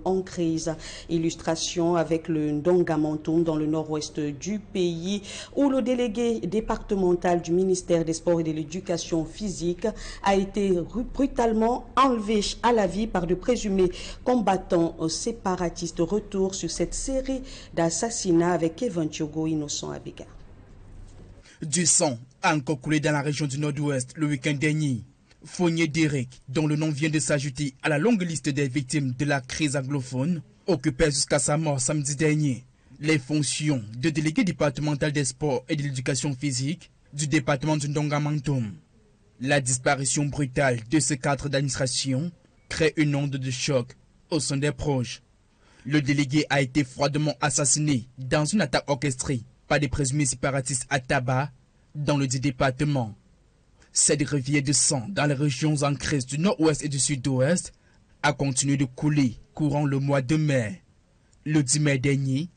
en crise. Illustration avec le Ndongamantoum dans le nord-ouest du pays où le délégué départemental du ministère des Sports et de l'Éducation physique a été brutalement enlevé à la vie par de présumés combattants séparatistes. Retour sur cette série d'assassinats avec Kevin Thiogo, Innocent Abega. Du sang a encore coulé dans la région du Nord-Ouest le week-end dernier. Fournier Derek, dont le nom vient de s'ajouter à la longue liste des victimes de la crise anglophone, occupait jusqu'à sa mort samedi dernier les fonctions de délégué départemental des sports et de l'éducation physique du département du Ndongamantoum. La disparition brutale de ce cadre d'administration crée une onde de choc au sein des proches. Le délégué a été froidement assassiné dans une attaque orchestrée par des présumés séparatistes à Taba, dans le dit département. Cette rivière de sang dans les régions en crise du nord-ouest et du sud-ouest a continué de couler courant le mois de mai. Le 10 mai dernier,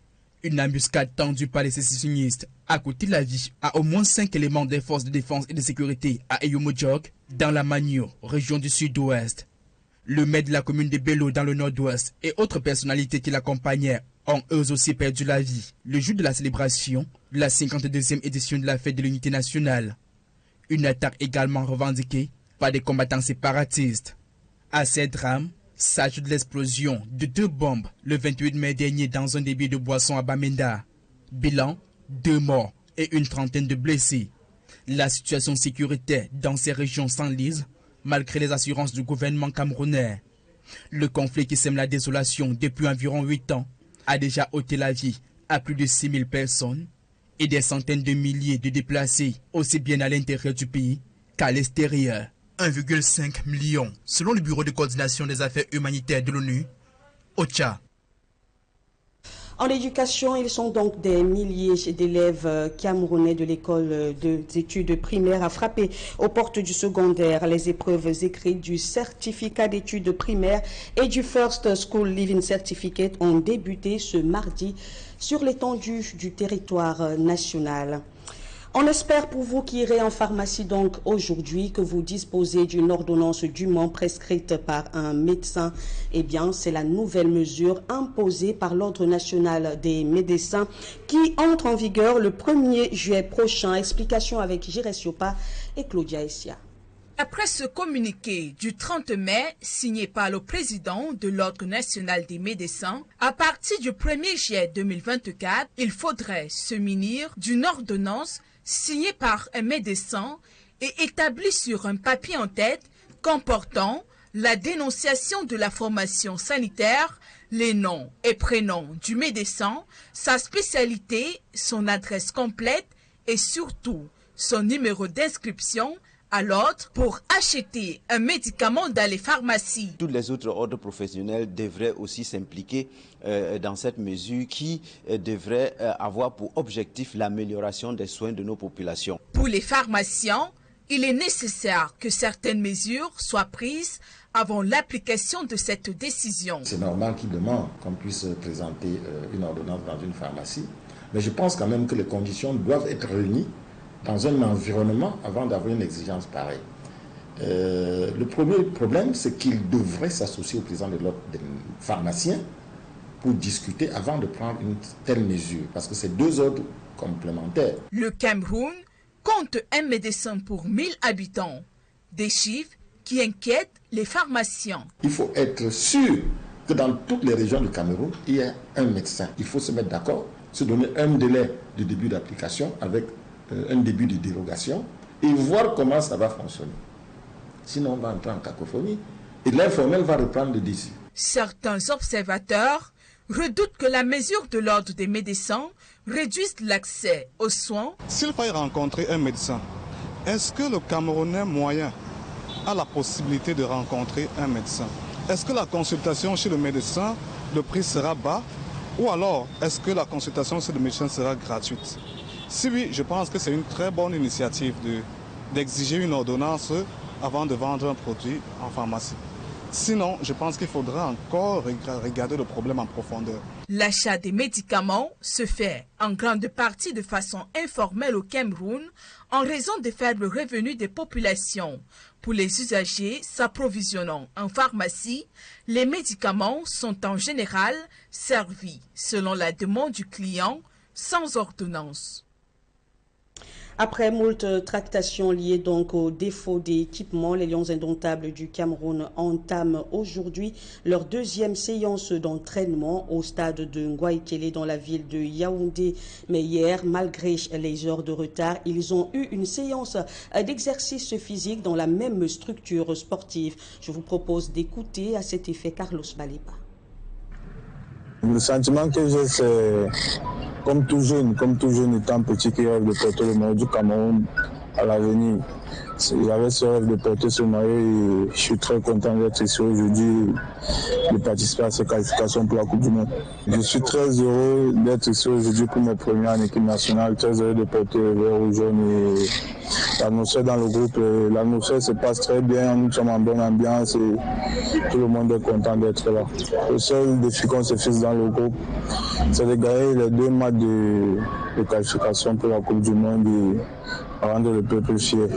une embuscade tendue par les sécessionnistes a coûté la vie à au moins 5 éléments des forces de défense et de sécurité à Eyumodjok, dans la Magno, région du sud-ouest. Le maire de la commune de Bello dans le nord-ouest et autres personnalités qui l'accompagnaient ont eux aussi perdu la vie le jour de la célébration de la 52e édition de la fête de l'unité nationale. Une attaque également revendiquée par des combattants séparatistes. À ces drames s'ajoute l'explosion de 2 bombes le 28 mai dernier dans un débit de boissons à Bamenda. Bilan, 2 morts et une trentaine de blessés. La situation sécuritaire dans ces régions s'enlise malgré les assurances du gouvernement camerounais. Le conflit qui sème la désolation depuis environ 8 ans a déjà ôté la vie à plus de 6000 personnes et des centaines de milliers de déplacés, aussi bien à l'intérieur du pays qu'à l'extérieur. 1,5 million, selon le Bureau de coordination des affaires humanitaires de l'ONU, OCHA. En éducation, ils sont donc des milliers d'élèves camerounais de l'école d'études primaires à frapper aux portes du secondaire. Les épreuves écrites du certificat d'études primaires et du First School Living Certificate ont débuté ce mardi sur l'étendue du territoire national. On espère pour vous qui irez en pharmacie donc aujourd'hui que vous disposez d'une ordonnance dûment prescrite par un médecin. Eh bien, c'est la nouvelle mesure imposée par l'Ordre national des médecins qui entre en vigueur le 1er juillet prochain. Explication avec Jires Yopa et Claudia Essia. Après ce communiqué du 30 mai signé par le président de l'Ordre national des médecins, à partir du 1er juillet 2024, il faudrait se munir d'une ordonnance signée par un médecin et établie sur un papier en tête comportant la dénonciation de la formation sanitaire, les noms et prénoms du médecin, sa spécialité, son adresse complète et surtout son numéro d'inscription à l'ordre pour acheter un médicament dans les pharmacies. Tous les autres ordres professionnels devraient aussi s'impliquer dans cette mesure qui devrait avoir pour objectif l'amélioration des soins de nos populations. Pour les pharmaciens, il est nécessaire que certaines mesures soient prises avant l'application de cette décision. C'est normal qu'ils demandent qu'on puisse présenter une ordonnance dans une pharmacie, mais je pense quand même que les conditions doivent être réunies dans un environnement avant d'avoir une exigence pareille. Le premier problème, c'est qu'il devrait s'associer au président de l'ordre des pharmaciens pour discuter avant de prendre une telle mesure, parce que c'est 2 ordres complémentaires. Le Cameroun compte un médecin pour 1000 habitants, des chiffres qui inquiètent les pharmaciens. Il faut être sûr que dans toutes les régions du Cameroun, il y a un médecin. Il faut se mettre d'accord, se donner un délai de début d'application avec un début de dérogation et voir comment ça va fonctionner. Sinon, on va entrer en cacophonie et l'informel va reprendre le dessus. Certains observateurs redoutent que la mesure de l'ordre des médecins réduise l'accès aux soins. S'il fallait rencontrer un médecin, est-ce que le Camerounais moyen a la possibilité de rencontrer un médecin? Est-ce que la consultation chez le médecin, le prix sera bas? Ou alors, est-ce que la consultation chez le médecin sera gratuite? Si oui, je pense que c'est une très bonne initiative d'exiger une ordonnance avant de vendre un produit en pharmacie. Sinon, je pense qu'il faudra encore regarder le problème en profondeur. L'achat des médicaments se fait en grande partie de façon informelle au Cameroun en raison des faibles revenus des populations. Pour les usagers s'approvisionnant en pharmacie, les médicaments sont en général servis selon la demande du client sans ordonnance. Après moult tractations liées donc au défaut d'équipement, les Lions indomptables du Cameroun entament aujourd'hui leur deuxième séance d'entraînement au stade de Ngouaïkélé dans la ville de Yaoundé. Mais hier, malgré les heures de retard, ils ont eu une séance d'exercice physique dans la même structure sportive. Je vous propose d'écouter à cet effet Carlos Baleba. Le sentiment que j'ai, c'est comme tout jeune étant petit qui rêve de porter le maillot du Cameroun à l'avenir. J'avais ce rêve de porter ce maillot et je suis très content d'être ici aujourd'hui, de participer à ces qualifications pour la Coupe du Monde. Je suis très heureux d'être ici aujourd'hui pour mes premiers en équipe nationale, très heureux de porter le vert rouge jaune et l'atmosphère dans le groupe, l'atmosphère se passe très bien, nous sommes en bonne ambiance et tout le monde est content d'être là. Le seul défi qu'on se fixe dans le groupe, c'est de gagner les 2 matchs de qualification pour la Coupe du Monde et rendre le peuple fier.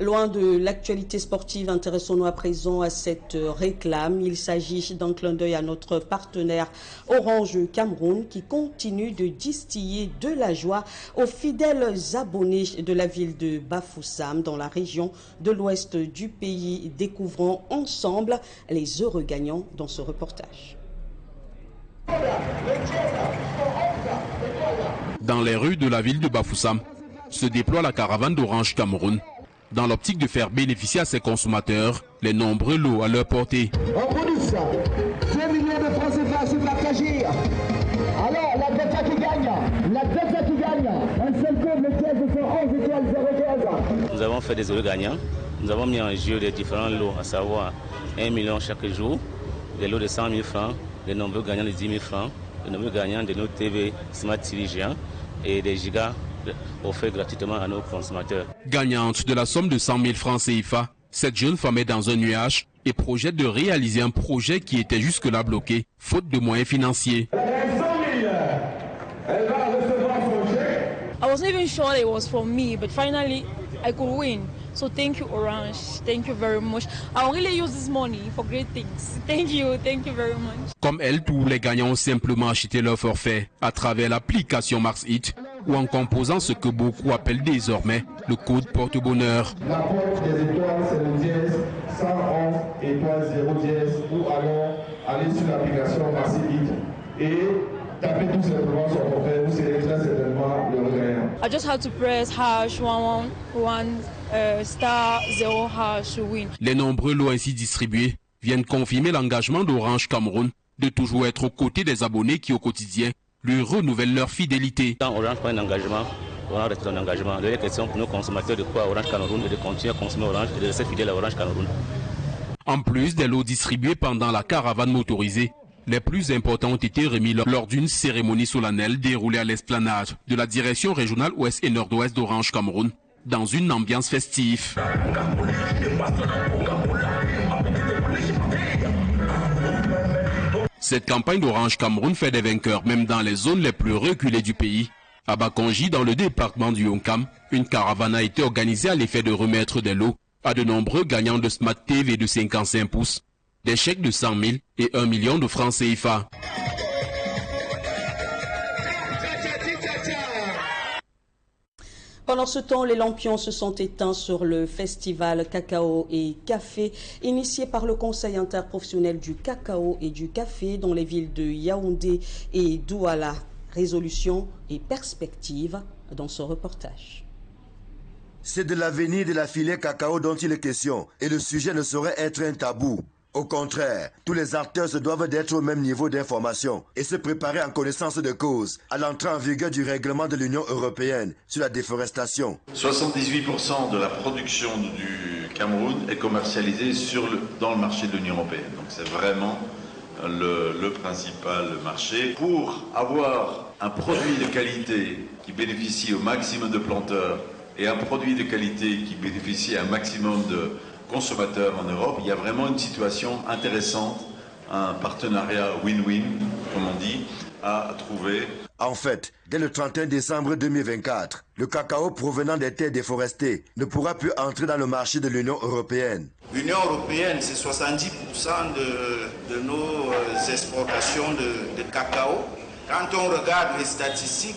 Loin de l'actualité sportive, intéressons-nous à présent à cette réclame. Il s'agit d'un clin d'œil à notre partenaire Orange Cameroun qui continue de distiller de la joie aux fidèles abonnés de la ville de Bafoussam dans la région de l'ouest du pays. Découvrons ensemble les heureux gagnants dans ce reportage. Dans les rues de la ville de Bafoussam se déploie la caravane d'Orange Cameroun, dans l'optique de faire bénéficier à ses consommateurs les nombreux lots à leur portée. En bonus, 2 millions de francs CFA se partagent. Alors, l'adversaire qui gagne, un seul code, le piège de 11 étoiles 015. Nous avons fait des heureux gagnants. Nous avons mis en jeu les différents lots, à savoir 1 million chaque jour, des lots de 100 000 francs, des nombreux gagnants de 10 000 francs, des nombreux gagnants de nos TV Smart TV géants et des gigas offert gratuitement à nos consommateurs. Gagnante de la somme de 100 000 francs CFA, cette jeune femme est dans un nuage et projette de réaliser un projet qui était jusque-là bloqué, faute de moyens financiers. Elle va recevoir son chèque. I wasn't even sure it was for me, but finally I could win. So thank you, Orange. Thank you very much. I will really use this money for great things. Thank you very much. Comme elle, tous les gagnants ont simplement acheté leur forfait à travers l'application MaxHit ou en composant ce que beaucoup appellent désormais le code porte-bonheur. La porte des étoiles, c'est le dièse 111 étoile 0 dièse ou alors aller sur l'application MaxHit et tapez tout simplement son forfait. Vous serez très certainement le gagnant. I just had to press #111 *0# to win. Les nombreux lots ainsi distribués viennent confirmer l'engagement d'Orange Cameroun de toujours être aux côtés des abonnés qui au quotidien lui renouvellent leur fidélité. Quand Orange prend un engagement, Orange reste son engagement. La question pour nos consommateurs de quoi Orange Cameroun et de continuer à consommer Orange et de rester fidèle à Orange Cameroun. En plus des lots distribués pendant la caravane motorisée, les plus importants ont été remis lors d'une cérémonie solennelle déroulée à l'esplanade de la direction régionale ouest et nord-ouest d'Orange Cameroun, dans une ambiance festive. Cette campagne d'Orange Cameroun fait des vainqueurs même dans les zones les plus reculées du pays. À Bakonji, dans le département du Yonkam, une caravane a été organisée à l'effet de remettre des lots à de nombreux gagnants de Smart TV de 55 pouces, des chèques de 100 000 et 1 million de francs CFA. Pendant ce temps, les lampions se sont éteints sur le festival Cacao et Café, initié par le Conseil interprofessionnel du cacao et du café dans les villes de Yaoundé et Douala. Résolution et perspective dans ce reportage. C'est de l'avenir de la filière cacao dont il est question et le sujet ne saurait être un tabou. Au contraire, tous les acteurs se doivent d'être au même niveau d'information et se préparer en connaissance de cause à l'entrée en vigueur du règlement de l'Union européenne sur la déforestation. 78% de la production du Cameroun est commercialisée dans le marché de l'Union européenne. Donc c'est vraiment le principal marché. Pour avoir un produit de qualité qui bénéficie au maximum de planteurs et un produit de qualité qui bénéficie à un maximum consommateurs en Europe. Il y a vraiment une situation intéressante, un partenariat win-win, comme on dit, à trouver. En fait, dès le 31 décembre 2024, le cacao provenant des terres déforestées ne pourra plus entrer dans le marché de l'Union européenne. L'Union européenne, c'est 70% de nos exportations de cacao. Quand on regarde les statistiques,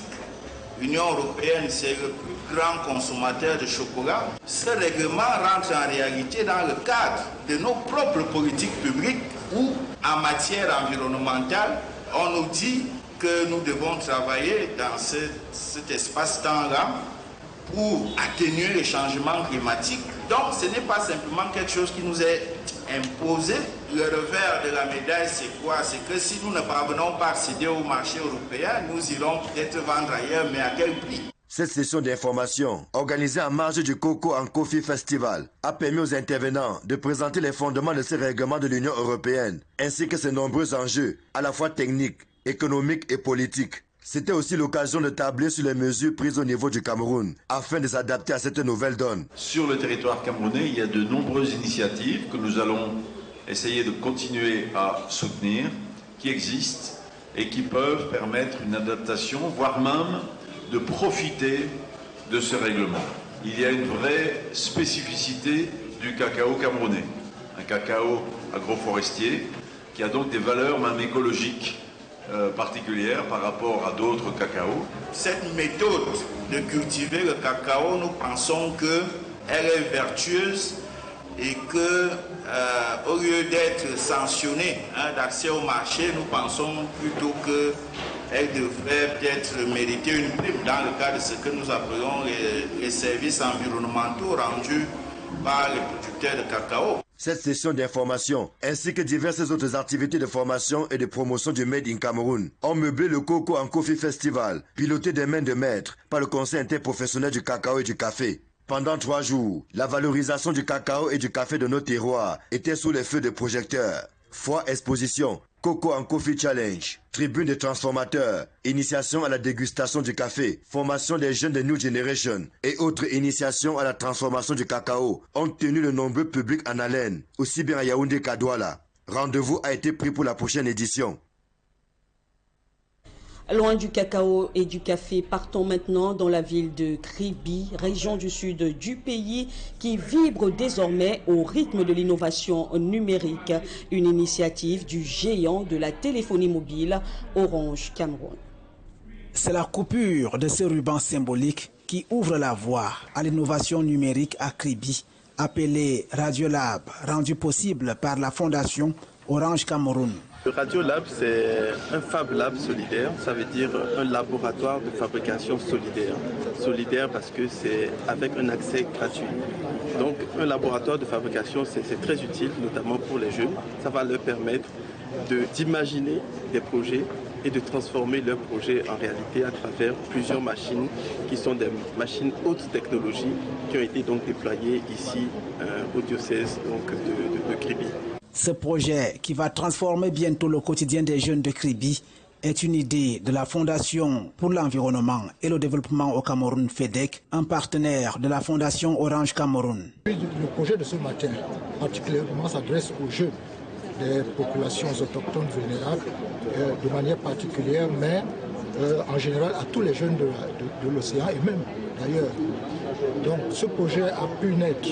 l'Union européenne, c'est le plus grand consommateur de chocolat. Ce règlement rentre en réalité dans le cadre de nos propres politiques publiques où, en matière environnementale, on nous dit que nous devons travailler dans cet espace-temps-là pour atténuer les changements climatiques. Donc ce n'est pas simplement quelque chose qui nous est imposé. Le revers de la médaille, c'est quoi? C'est que si nous ne parvenons pas à accéder au marché européen, nous irons peut-être vendre ailleurs, mais à quel prix? Cette session d'information, organisée en marge du Cocoa and Coffee Festival, a permis aux intervenants de présenter les fondements de ces règlements de l'Union européenne, ainsi que ses nombreux enjeux, à la fois techniques, économiques et politiques. C'était aussi l'occasion de tabler sur les mesures prises au niveau du Cameroun, afin de s'adapter à cette nouvelle donne. Sur le territoire camerounais, il y a de nombreuses initiatives que nous allons essayer de continuer à soutenir, qui existent et qui peuvent permettre une adaptation, voire même de profiter de ce règlement. Il y a une vraie spécificité du cacao camerounais, un cacao agroforestier qui a donc des valeurs même écologiques particulière par rapport à d'autres cacaos. Cette méthode de cultiver le cacao, nous pensons qu'elle est vertueuse et que, au lieu d'être sanctionnée d'accès au marché, nous pensons plutôt qu'elle devrait peut-être mériter une prime dans le cadre de ce que nous appelons les services environnementaux rendus par les producteurs de cacao. Cette session d'information, ainsi que diverses autres activités de formation et de promotion du Made in Cameroun, ont meublé le Cocoa and Coffee Festival, piloté des mains de maître par le Conseil interprofessionnel du cacao et du café. Pendant 3 jours, la valorisation du cacao et du café de nos terroirs était sous les feux de projecteurs. Foire exposition, Cocoa and Coffee Challenge, tribune des transformateurs, initiation à la dégustation du café, formation des jeunes de New Generation et autres initiations à la transformation du cacao ont tenu de nombreux publics en haleine, aussi bien à Yaoundé qu'à Douala. Rendez-vous a été pris pour la prochaine édition. Loin du cacao et du café, partons maintenant dans la ville de Kribi, région du sud du pays, qui vibre désormais au rythme de l'innovation numérique, une initiative du géant de la téléphonie mobile, Orange Cameroun. C'est la coupure de ce ruban symbolique qui ouvre la voie à l'innovation numérique à Kribi, appelée Radiolab, rendu possible par la fondation Orange Cameroun. Le Radiolab, c'est un Fab Lab solidaire, ça veut dire un laboratoire de fabrication solidaire. Solidaire parce que c'est avec un accès gratuit. Donc un laboratoire de fabrication, c'est très utile, notamment pour les jeunes. Ça va leur permettre d'imaginer des projets et de transformer leurs projets en réalité à travers plusieurs machines qui sont des machines haute technologie qui ont été donc déployées ici au diocèse donc, de Kribi. Ce projet, qui va transformer bientôt le quotidien des jeunes de Kribi, est une idée de la Fondation pour l'environnement et le développement au Cameroun, FEDEC, un partenaire de la Fondation Orange Cameroun. Le projet de ce matin, particulièrement, s'adresse aux jeunes des populations autochtones vulnérables, de manière particulière, mais en général à tous les jeunes de l'océan et même d'ailleurs. Donc ce projet a pu naître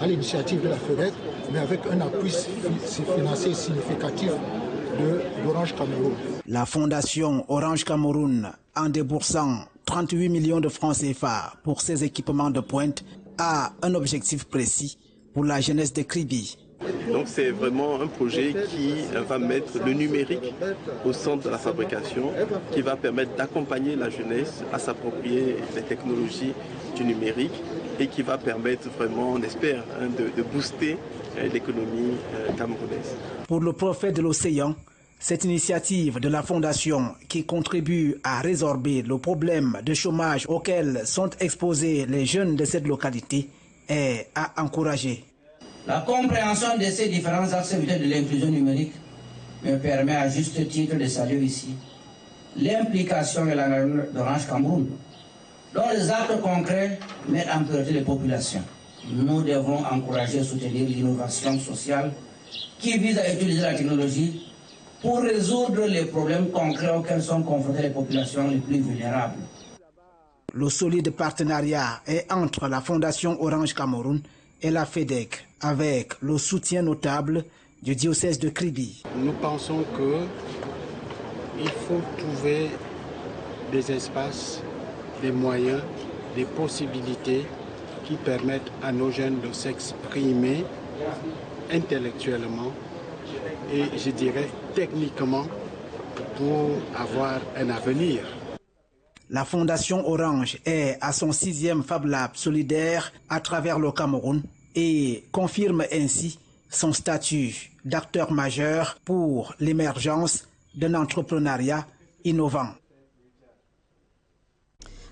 à l'initiative de la FEDEC, mais avec un appui financier significatif d'Orange Cameroun. La fondation Orange Cameroun, en déboursant 38 millions de francs CFA pour ses équipements de pointe, a un objectif précis pour la jeunesse de Kribi. Donc c'est vraiment un projet qui va mettre le numérique au centre de la fabrication, qui va permettre d'accompagner la jeunesse à s'approprier les technologies du numérique et qui va permettre vraiment, on espère, de booster l'économie camerounaise. Pour le prophète de l'océan, cette initiative de la Fondation qui contribue à résorber le problème de chômage auquel sont exposés les jeunes de cette localité est à encourager. La compréhension de ces différents axes de l'inclusion numérique me permet à juste titre de saluer ici l'implication et l'engagement d'Orange Cameroun, dont les actes concrets mettent en priorité les populations. nous devons encourager et soutenir l'innovation sociale qui vise à utiliser la technologie pour résoudre les problèmes concrets auxquels sont confrontées les populations les plus vulnérables. Le solide partenariat est entre la Fondation Orange Cameroun et la FEDEC, avec le soutien notable du diocèse de Kribi. Nous pensons qu'il faut trouver des espaces, des moyens, des possibilités qui permettent à nos jeunes de s'exprimer intellectuellement et, je dirais, techniquement pour avoir un avenir. La Fondation Orange est à son 6e Fab Lab solidaire à travers le Cameroun et confirme ainsi son statut d'acteur majeur pour l'émergence d'un entrepreneuriat innovant.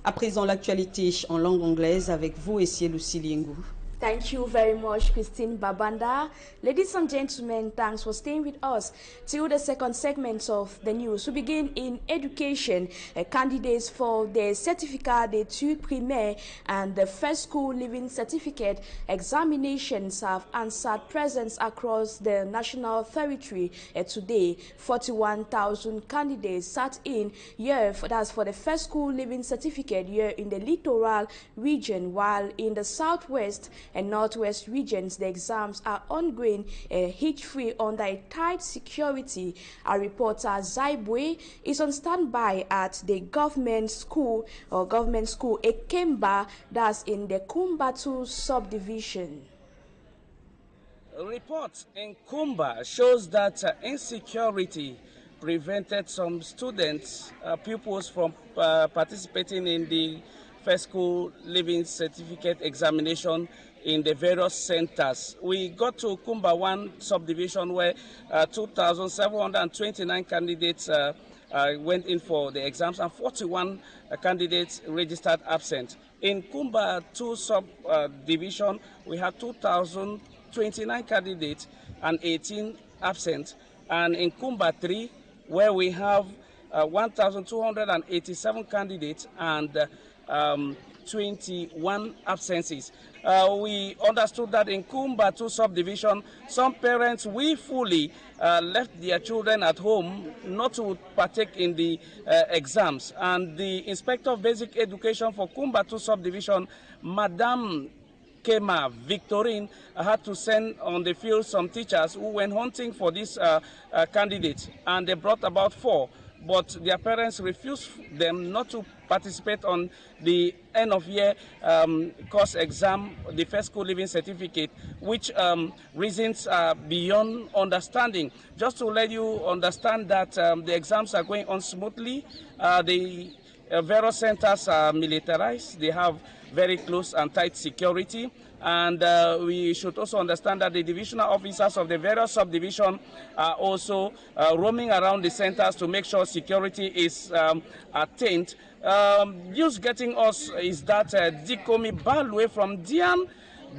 À présent, l'actualité en langue anglaise avec vous, Essielou Siliengou. Thank you very much, Christine Babanda. Ladies and gentlemen, thanks for staying with us till the second segment of the news. We begin in education. Candidates for the Certificat d'études primaires and the first school living certificate examinations have answered presents across the national territory today. 41,000 candidates sat in here, that's for the first school living certificate here in the littoral region, while in the southwest and northwest regions, the exams are ongoing hitch-free under a tight security. Our reporter Zaibwe is on standby at the government school Ekemba, that's in the Kumbatu subdivision. A report in Kumba shows that insecurity prevented some students, pupils from participating in the first school living certificate examination in the various centers. We got to Kumba 1 subdivision where 2,729 candidates went in for the exams and 41 candidates registered absent. In Kumba 2 subdivision, we had 2,029 candidates and 18 absent. And in Kumba 3, where we have 1,287 candidates and 21 absences. We understood that in Kumba 2 subdivision, some parents willfully left their children at home not to partake in the exams. And the Inspector of Basic Education for Kumba 2 subdivision, Madame Kema Victorine, had to send on the field some teachers who went hunting for these candidates, and they brought about 4. But their parents refused them not to participate on the end of year course exam, the first school living certificate, which reasons are beyond understanding. Just to let you understand that the exams are going on smoothly, the various centers are militarized, they have very close and tight security. And we should also understand that the divisional officers of the various subdivisions are also roaming around the centers to make sure security is attained. News getting us is that Dikomi Balwe from Dian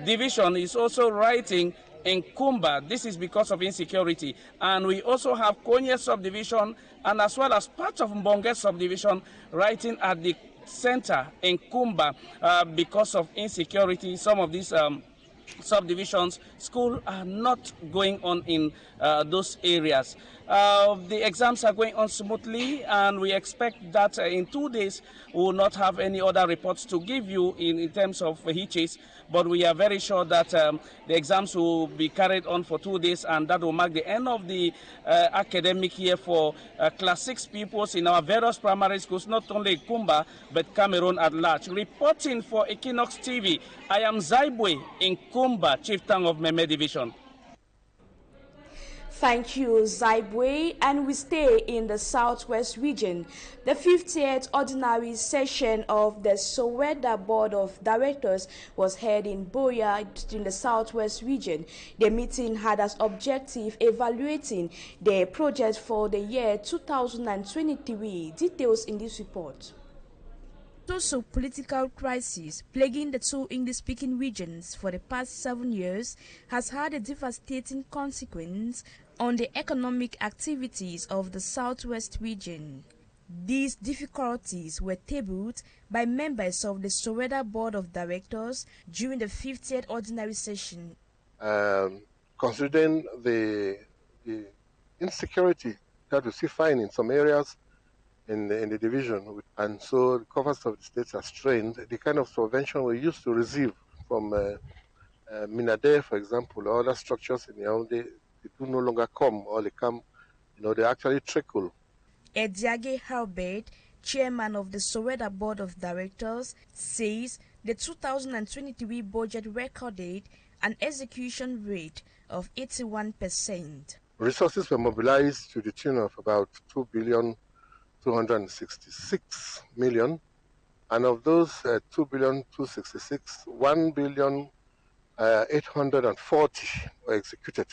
division is also writing in Kumba. This is because of insecurity. And we also have Konye subdivision and as well as part of Mbonge subdivision writing at the center in Kumba because of insecurity. Some of these subdivisions, schools are not going on in those areas. The exams are going on smoothly, and we expect that in 2 days we will not have any other reports to give you in terms of hitches. But we are very sure that the exams will be carried on for 2 days, and that will mark the end of the academic year for Class 6 pupils in our various primary schools, not only Kumba, but Cameroon at large. Reporting for Equinox TV, I am Zaibwe in Kumba, Chieftain of Meme Division. Thank you, Zaibwe, and we stay in the southwest region. The 50th ordinary session of the Soweda Board of Directors was held in Boya in the southwest region. The meeting had as objective evaluating the project for the year 2023. Details in this report. Socio-political crisis plaguing the two English-speaking regions for the past 7 years has had a devastating consequence on the economic activities of the southwest region. These difficulties were tabled by members of the Soweto Board of Directors during the 50th ordinary session. Considering the insecurity that we see find in some areas in the division, and so the coffers of the states are strained, the kind of subvention we used to receive from Minade, for example, or other structures in Yaoundé, they do no longer come, or they come, they actually trickle. Ediage Herbert, chairman of the Soweto Board of Directors, says the 2023 budget recorded an execution rate of 81%. Resources were mobilized to the tune of about 2,266 million, and of those 2,266, 1,840 were executed,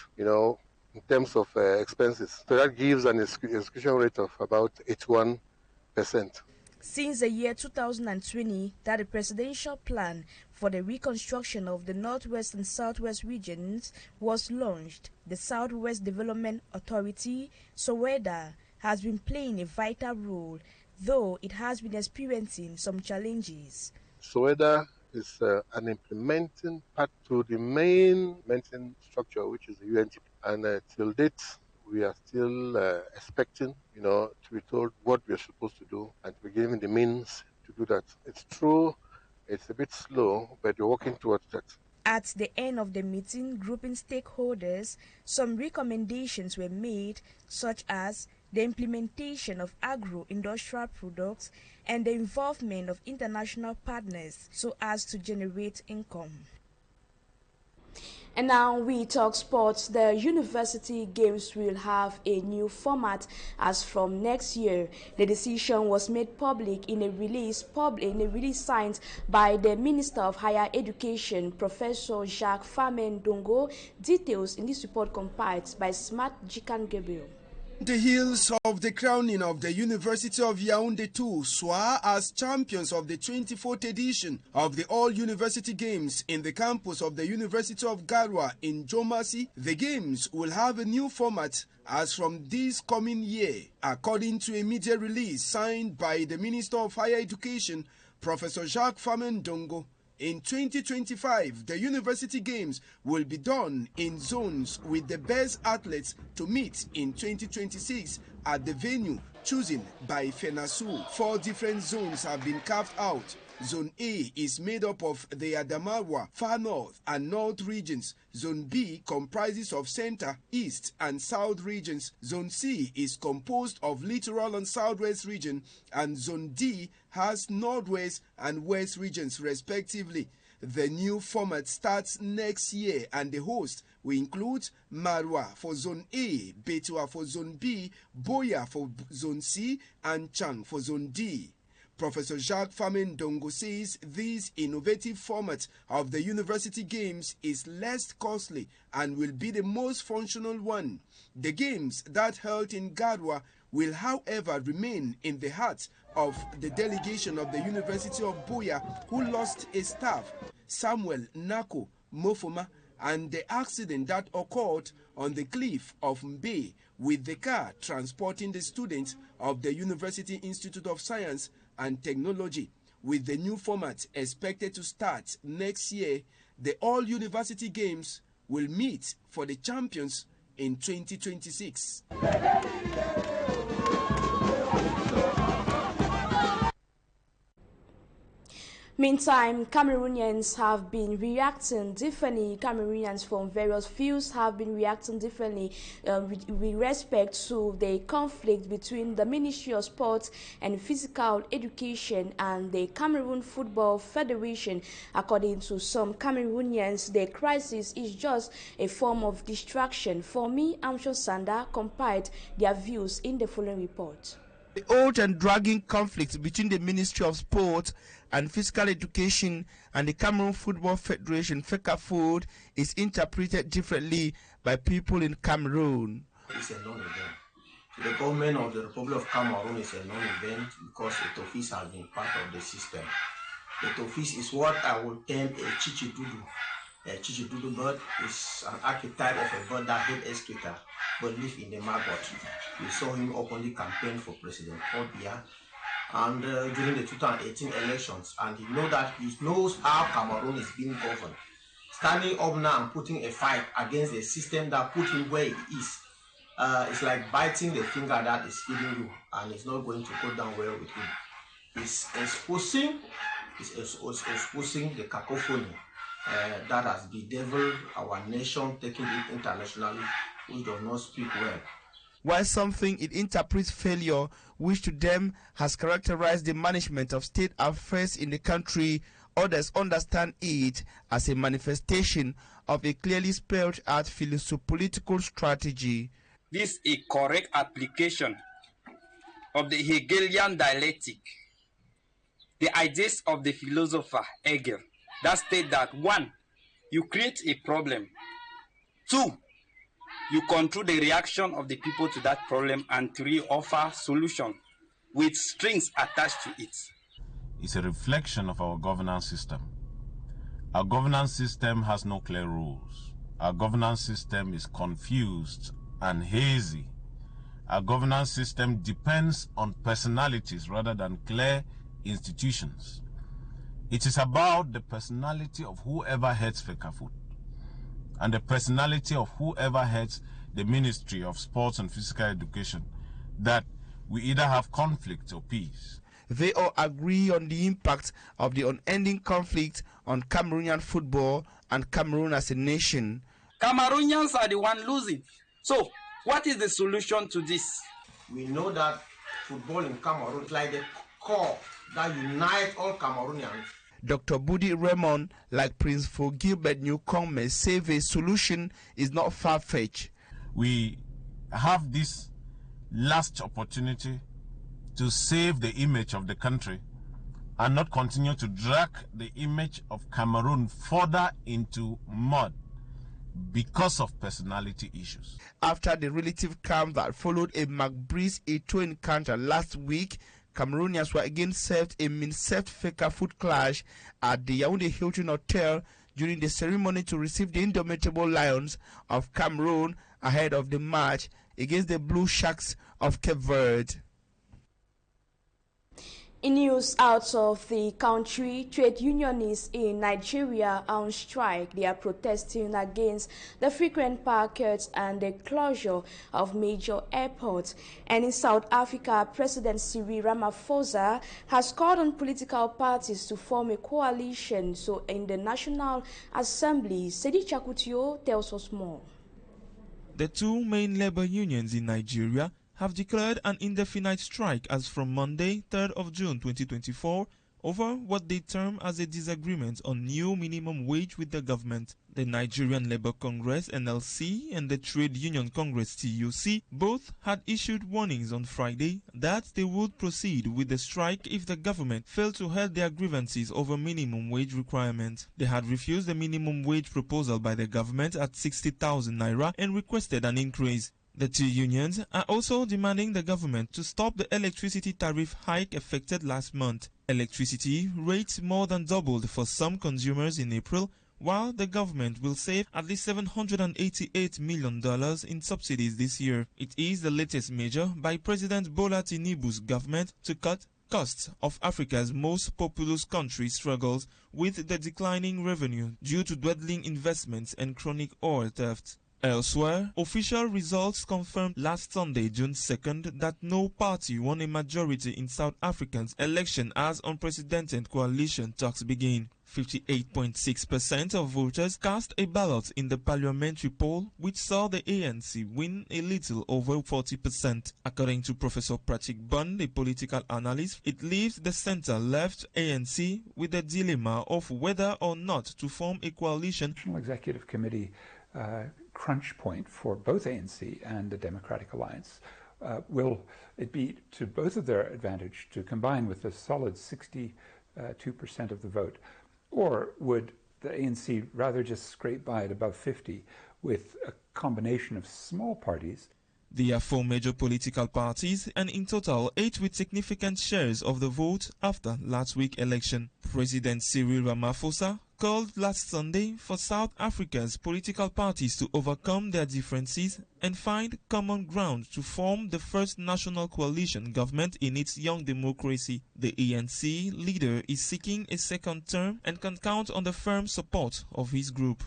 in terms of expenses. So that gives an execution rate of about 81%. Since the year 2020, that the presidential plan for the reconstruction of the Northwest and Southwest regions was launched, the Southwest Development Authority, Soweto, has been playing a vital role, though it has been experiencing some challenges. Soweto is an implementing part to the main maintenance structure, which is the UNDP. And till date, we are still expecting, to be told what we are supposed to do and to be given the means to do that. It's true, it's a bit slow, but we're working towards that. At the end of the meeting, grouping stakeholders, some recommendations were made, such as the implementation of agro-industrial products and the involvement of international partners so as to generate income. And now we talk sports. The University Games will have a new format as from next year. The decision was made public in a release signed by the Minister of Higher Education, Professor Jacques Famen Dongo. Details in this report compiled by Smart Jikan Gabriel. The heels of the crowning of the University of Yaoundé II swore as champions of the 24th edition of the All University Games in the campus of the University of Garoua in Djomasi, the Games will have a new format as from this coming year, according to a media release signed by the Minister of Higher Education, Professor Jacques Famen Dongo. In 2025, the University Games will be done in zones with the best athletes to meet in 2026 at the venue chosen by FENASU. 4 different zones have been carved out. Zone A is made up of the Adamawa, Far North and North regions. Zone B comprises of Center, East and South regions. Zone C is composed of Littoral and Southwest region, and Zone D has Northwest and West regions respectively. The new format starts next year, and the host will include Marwa for Zone A, Betua for Zone B, Boya for Zone C, and Chang for Zone D. Professor Jacques Famen Dongo says this innovative format of the University Games is less costly and will be the most functional one. The games that held in Garoua will, however, remain in the heart of the delegation of the University of Boya, who lost a staff, Samuel Nako Mofoma, and the accident that occurred on the cliff of Mbe with the car transporting the students of the University Institute of Science and Technology. With the new format expected to start next year, the All University Games will meet for the champions in 2026. Meantime, Cameroonians have been reacting differently. Cameroonians from various fields have been reacting differently with respect to the conflict between the Ministry of Sports and Physical Education and the Cameroon Football Federation. According to some Cameroonians, the crisis is just a form of distraction. For me, Amsho Sanda compiled their views in the following report. The old and dragging conflict between the Ministry of Sport and Physical Education and the Cameroon Football Federation, FECAFOOD, is interpreted differently by people in Cameroon. It's a non-event. The government of the Republic of Cameroon is a non-event because the Tofis has been part of the system. The Tofis is what I would term a chichidudu. Chichi Doodoo bird is an archetype of a bird that hates excreta but lives in the maggot. We saw him openly campaign for President Paul Biya and during the 2018 elections, and he knows how Cameroon is being governed. Standing up now and putting a fight against a system that put him where he is, it's like biting the finger that is feeding you, and it's not going to go down well with him. He's exposing the cacophony that has bedeviled our nation, taking it internationally, which does not speak well. While something it interprets failure, which to them has characterized the management of state affairs in the country, others understand it as a manifestation of a clearly spelled out philosophical strategy. This is a correct application of the Hegelian dialectic, the ideas of the philosopher Hegel, that state that 1, you create a problem, 2, you control the reaction of the people to that problem, and 3, offer solution with strings attached to it. It's a reflection of our governance system. Our governance system has no clear rules. Our governance system is confused and hazy. Our governance system depends on personalities rather than clear institutions. It is about the personality of whoever heads FECAFOOT and the personality of whoever heads the Ministry of Sports and Physical Education that we either have conflict or peace. They all agree on the impact of the unending conflict on Cameroonian football and Cameroon as a nation. Cameroonians are the one losing. So, what is the solution to this? We know that football in Cameroon is like the core that unites all Cameroonians. Dr. Budi Raymond, like Prince For Gilbert Newcombe, say the solution is not far-fetched. We have this last opportunity to save the image of the country and not continue to drag the image of Cameroon further into mud because of personality issues. After the relative calm that followed a McBreeze Eto'o encounter last week, Cameroonians were again served a min-served FECAFOOT clash at the Yaoundé Hilton Hotel during the ceremony to receive the indomitable Lions of Cameroon ahead of the match against the Blue Sharks of Cape Verde. In news out of the country, trade unionists in Nigeria are on strike. They are protesting against the frequent power cuts and the closure of major airports. And in South Africa, President Cyril Ramaphosa has called on political parties to form a coalition. So in the National Assembly, Sedi Chakutio tells us more. The two main labor unions in Nigeria have declared an indefinite strike as from Monday, 3rd of June 2024, over what they term as a disagreement on new minimum wage with the government. The Nigerian Labour Congress (NLC) and the Trade Union Congress (TUC) both had issued warnings on Friday that they would proceed with the strike if the government failed to heed their grievances over minimum wage requirements. They had refused the minimum wage proposal by the government at 60,000 naira and requested an increase. The two unions are also demanding the government to stop the electricity tariff hike effected last month. Electricity rates more than doubled for some consumers in April, while the government will save at least $788 million in subsidies this year. It is the latest measure by President Bola Tinubu's government to cut costs of Africa's most populous country struggles with the declining revenue due to dwindling investments and chronic oil theft. Elsewhere, official results confirmed last Sunday, June 2nd, that no party won a majority in South Africa's election as unprecedented coalition talks begin. 58.6% of voters cast a ballot in the parliamentary poll, which saw the ANC win a little over 40%. According to Professor Pratik Bund, a political analyst, it leaves the center-left ANC with the dilemma of whether or not to form a coalition. National Executive Committee crunch point for both ANC and the Democratic Alliance. Will it be to both of their advantage to combine with a solid 62% of the vote? Or would the ANC rather just scrape by at above 50 with a combination of small parties? There are 4 major political parties and in total 8 with significant shares of the vote after last week's election. President Cyril Ramaphosa called last Sunday for South Africa's political parties to overcome their differences and find common ground to form the first national coalition government in its young democracy. The ANC leader is seeking a second term and can count on the firm support of his group.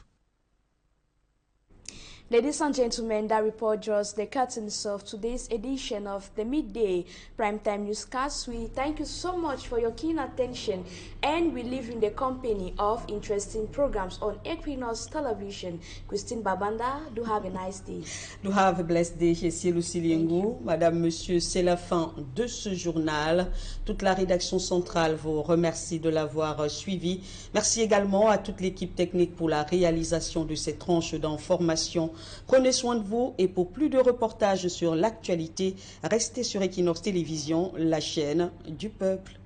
Ladies and gentlemen, that report draws the curtains of today's edition of the Midday Primetime Newscast. We thank you so much for your keen attention, and we leave in the company of interesting programs on Equinox Television. Christine Babanda, do have a nice day. Do have a blessed day chez Cielo Siliengo. Madame, Monsieur, c'est la fin de ce journal. Toute la rédaction centrale vous remercie de l'avoir suivi. Merci également à toute l'équipe technique pour la réalisation de cette tranche d'information. Prenez soin de vous et pour plus de reportages sur l'actualité, restez sur Equinox Télévision, la chaîne du peuple.